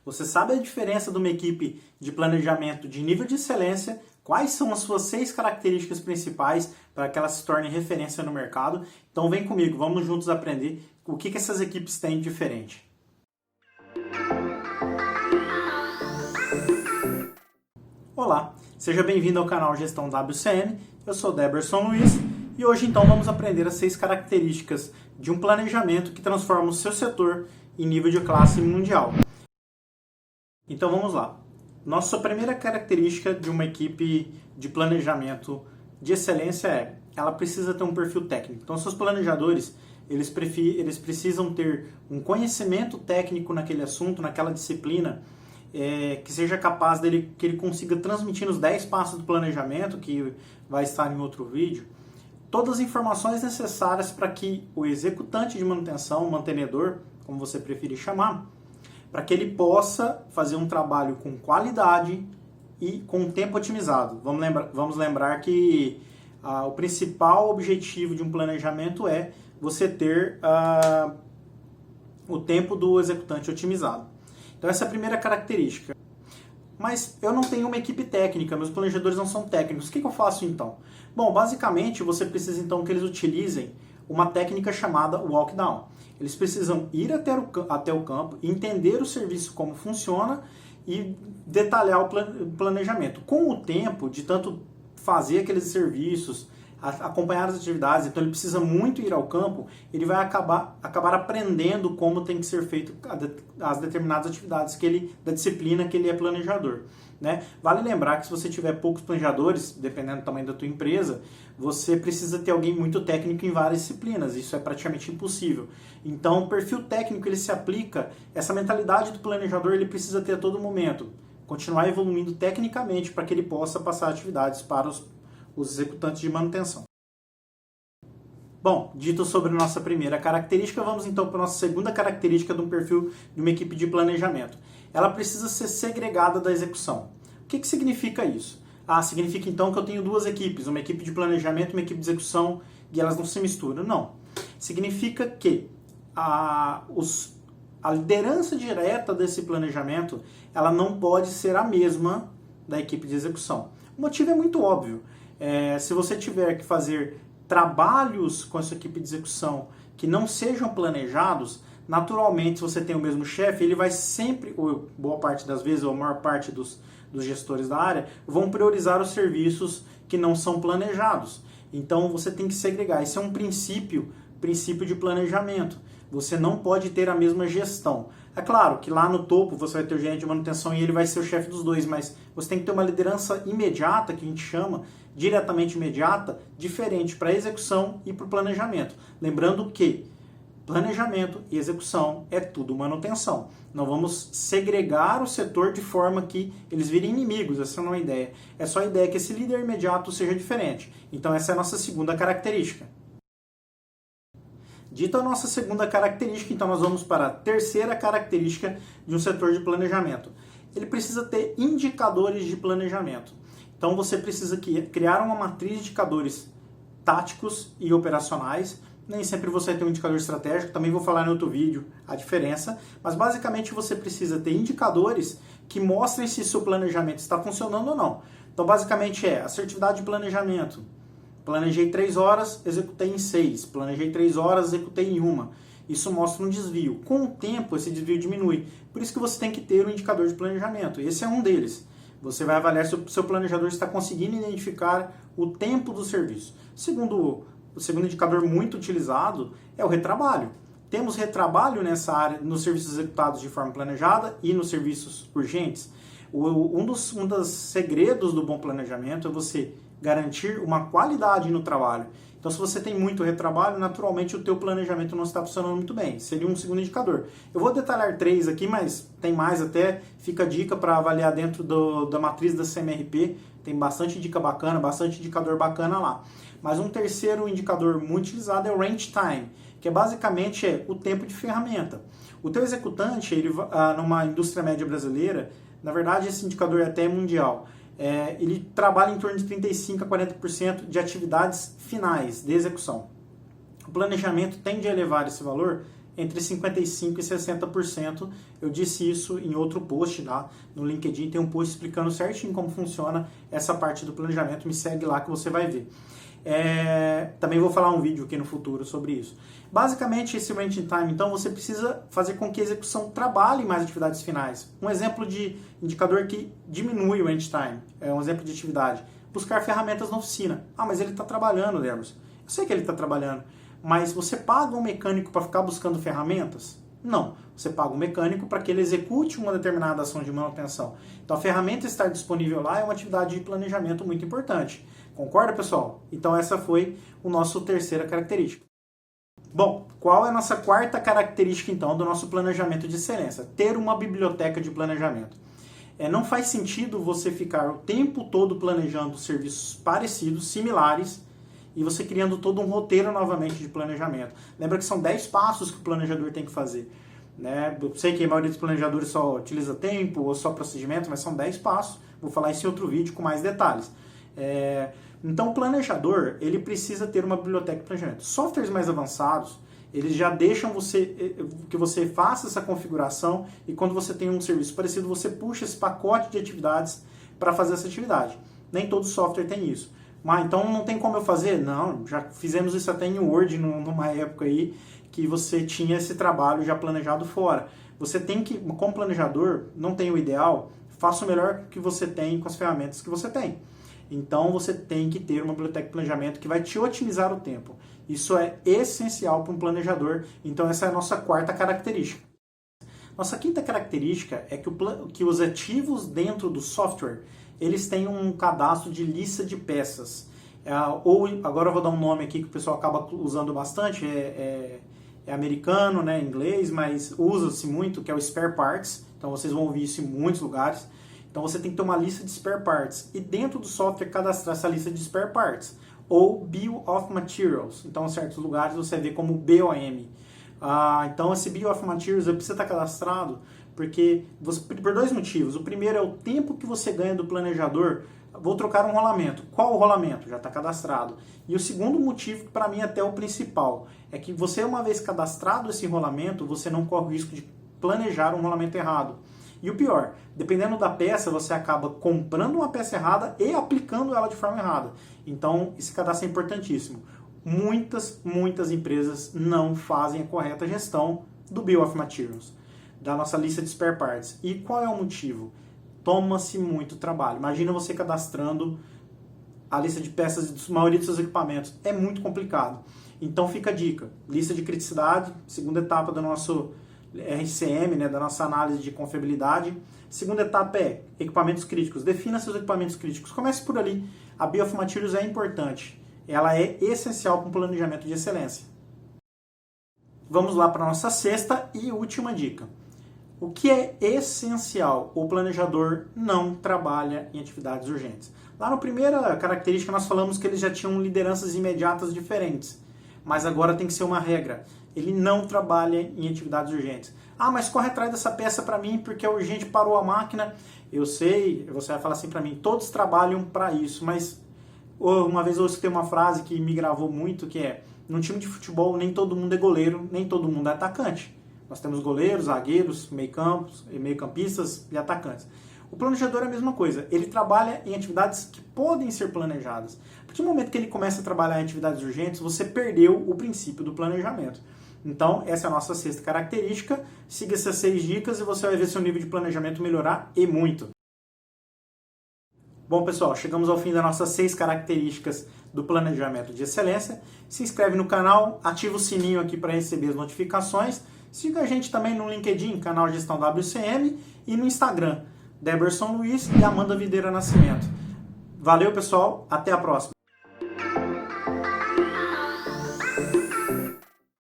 Você sabe a diferença de uma equipe de planejamento de nível de excelência? Quais são as suas 6 características principais para que ela se torne referência no mercado? Então vem comigo, vamos juntos aprender o que essas equipes têm de diferente. Olá, seja bem-vindo ao canal Gestão WCM, eu sou Deberson Luiz e hoje então vamos aprender as 6 características de um planejamento que transforma o seu setor em nível de classe mundial. Então vamos lá. Nossa primeira característica de uma equipe de planejamento de excelência é, ela precisa ter um perfil técnico. Então seus planejadores, eles precisam ter um conhecimento técnico naquele assunto, naquela disciplina, que seja capaz que ele consiga transmitir nos 10 passos do planejamento, que vai estar em outro vídeo, todas as informações necessárias para que o executante de manutenção, o mantenedor, como você preferir chamar, para que ele possa fazer um trabalho com qualidade e com tempo otimizado. Vamos lembrar que o principal objetivo de um planejamento é você ter o tempo do executante otimizado. Então essa é a primeira característica. Mas eu não tenho uma equipe técnica, meus planejadores não são técnicos. O que eu faço então? Bom, basicamente você precisa então que eles utilizem uma técnica chamada walk down. Eles precisam ir até o campo, entender o serviço como funciona e detalhar o planejamento. Com o tempo de tanto fazer aqueles serviços, acompanhar as atividades, então ele precisa muito ir ao campo, ele vai acabar aprendendo como tem que ser feito as determinadas atividades da disciplina que ele é planejador. Né? Vale lembrar que se você tiver poucos planejadores, dependendo do tamanho da tua empresa, você precisa ter alguém muito técnico em várias disciplinas, isso é praticamente impossível. Então o perfil técnico ele se aplica, essa mentalidade do planejador ele precisa ter a todo momento, continuar evoluindo tecnicamente para que ele possa passar atividades para os executantes de manutenção. Bom, dito sobre a nossa primeira característica, vamos então para a nossa segunda característica de um perfil de uma equipe de planejamento. Ela precisa ser segregada da execução. O que significa isso? Significa então que eu tenho duas equipes, uma equipe de planejamento e uma equipe de execução, e elas não se misturam. Não. Significa que a liderança direta desse planejamento, ela não pode ser a mesma da equipe de execução. O motivo é muito óbvio. Se você tiver que fazer trabalhos com a sua equipe de execução que não sejam planejados, naturalmente, se você tem o mesmo chefe, ele vai sempre, ou boa parte das vezes, ou a maior parte dos gestores da área, vão priorizar os serviços que não são planejados. Então, você tem que segregar. Esse é um princípio de planejamento. Você não pode ter a mesma gestão. É claro que lá no topo você vai ter o gerente de manutenção e ele vai ser o chefe dos dois, mas você tem que ter uma liderança imediata, que a gente chama, diretamente imediata, diferente para a execução e para o planejamento. Lembrando que planejamento e execução é tudo manutenção. Não vamos segregar o setor de forma que eles virem inimigos, essa não é a ideia. É só a ideia que esse líder imediato seja diferente. Então essa é a nossa segunda característica. Dita a nossa segunda característica, então nós vamos para a terceira característica de um setor de planejamento. Ele precisa ter indicadores de planejamento. Então você precisa criar uma matriz de indicadores táticos e operacionais. Nem sempre você vai ter um indicador estratégico, também vou falar em outro vídeo a diferença, mas basicamente você precisa ter indicadores que mostrem se seu planejamento está funcionando ou não. Então basicamente é assertividade de planejamento. Planejei 3 horas, executei em 6. Planejei 3 horas, executei em 1. Isso mostra um desvio. Com o tempo, esse desvio diminui. Por isso que você tem que ter um indicador de planejamento. Esse é um deles. Você vai avaliar se o seu planejador está conseguindo identificar o tempo do serviço. O segundo indicador muito utilizado é o retrabalho. Temos retrabalho nessa área nos serviços executados de forma planejada e nos serviços urgentes. Um dos segredos do bom planejamento é você garantir uma qualidade no trabalho. Então, se você tem muito retrabalho, naturalmente o teu planejamento não está funcionando muito bem. Seria um segundo indicador. Eu vou detalhar 3 aqui, mas tem mais até. Fica a dica para avaliar dentro da matriz da CMRP. Tem bastante dica bacana, bastante indicador bacana lá. Mas um terceiro indicador muito utilizado é o range time, que basicamente é o tempo de ferramenta. O teu executante, numa indústria média brasileira, na verdade esse indicador é até mundial, ele trabalha em torno de 35% a 40% de atividades finais de execução. O planejamento tende a elevar esse valor entre 55% e 60%. Eu disse isso em outro post lá no LinkedIn, tem um post explicando certinho como funciona essa parte do planejamento, me segue lá que você vai ver. Também vou falar um vídeo aqui no futuro sobre isso. Basicamente, esse Range Time, então, você precisa fazer com que a execução trabalhe mais atividades finais. Um exemplo de indicador que diminui o Range Time, é um exemplo de atividade. Buscar ferramentas na oficina. Ah, mas ele está trabalhando, Derbos. Eu sei que ele está trabalhando, mas você paga um mecânico para ficar buscando ferramentas? Não. Você paga um mecânico para que ele execute uma determinada ação de manutenção. Então, a ferramenta estar disponível lá é uma atividade de planejamento muito importante. Concorda, pessoal? Então, essa foi a nossa terceira característica. Bom, qual é a nossa quarta característica, então, do nosso planejamento de excelência? Ter uma biblioteca de planejamento. Não faz sentido você ficar o tempo todo planejando serviços parecidos, similares, e você criando todo um roteiro novamente de planejamento. Lembra que são 10 passos que o planejador tem que fazer. Né? Eu sei que a maioria dos planejadores só utiliza tempo ou só procedimento, mas são 10 passos. Vou falar isso em outro vídeo com mais detalhes. Então o planejador, ele precisa ter uma biblioteca de planejamento. Softwares mais avançados, eles já deixam que você faça essa configuração e quando você tem um serviço parecido, você puxa esse pacote de atividades para fazer essa atividade. Nem todo software tem isso. Mas então não tem como eu fazer? Não, já fizemos isso até em Word numa época aí que você tinha esse trabalho já planejado fora. Você tem que, como planejador, não tem o ideal, faça o melhor que você tem com as ferramentas que você tem. Então você tem que ter uma biblioteca de planejamento que vai te otimizar o tempo. Isso é essencial para um planejador, então essa é a nossa quarta característica. Nossa quinta característica é que os ativos dentro do software, eles têm um cadastro de lista de peças. Ou agora eu vou dar um nome aqui que o pessoal acaba usando bastante, é americano, né, inglês, mas usa-se muito, que é o spare parts. Então vocês vão ouvir isso em muitos lugares. Então você tem que ter uma lista de spare parts e dentro do software cadastrar essa lista de spare parts ou Bill of Materials. Então em certos lugares você vê como BOM. Então esse Bill of Materials precisa estar cadastrado por dois motivos. O primeiro é o tempo que você ganha do planejador. Vou trocar um rolamento. Qual o rolamento? Já está cadastrado. E o segundo motivo, que para mim é até o principal, é que você, uma vez cadastrado esse rolamento, você não corre o risco de planejar um rolamento errado. E o pior, dependendo da peça, você acaba comprando uma peça errada e aplicando ela de forma errada. Então, esse cadastro é importantíssimo. Muitas empresas não fazem a correta gestão do Bill of Materials, da nossa lista de spare parts. E qual é o motivo? Toma-se muito trabalho. Imagina você cadastrando a lista de peças da maioria dos seus equipamentos. É muito complicado. Então fica a dica. Lista de criticidade, segunda etapa do nosso RCM, né, da nossa análise de confiabilidade. Segunda etapa é equipamentos críticos. Defina seus equipamentos críticos. Comece por ali. A Bill of Materials é importante. Ela é essencial para um planejamento de excelência. Vamos lá para a nossa sexta e última dica. O que é essencial? O planejador não trabalha em atividades urgentes. Lá na primeira característica nós falamos que eles já tinham lideranças imediatas diferentes, mas agora tem que ser uma regra. Ele não trabalha em atividades urgentes. Ah, mas corre atrás dessa peça para mim porque é urgente, parou a máquina. Eu sei, você vai falar assim para mim, todos trabalham para isso, mas uma vez eu escutei uma frase que me gravou muito, que é, num time de futebol nem todo mundo é goleiro, nem todo mundo é atacante. Nós temos goleiros, zagueiros, meio-campistas e atacantes. O planejador é a mesma coisa. Ele trabalha em atividades que podem ser planejadas. A partir do momento que ele começa a trabalhar em atividades urgentes, você perdeu o princípio do planejamento. Então, essa é a nossa sexta característica. Siga essas 6 dicas e você vai ver seu nível de planejamento melhorar e muito. Bom, pessoal, chegamos ao fim das nossas 6 características do planejamento de excelência. Se inscreve no canal, ativa o sininho aqui para receber as notificações. Siga a gente também no LinkedIn, canal Gestão WCM, e no Instagram, Deberson Luiz e Amanda Videira Nascimento. Valeu, pessoal. Até a próxima.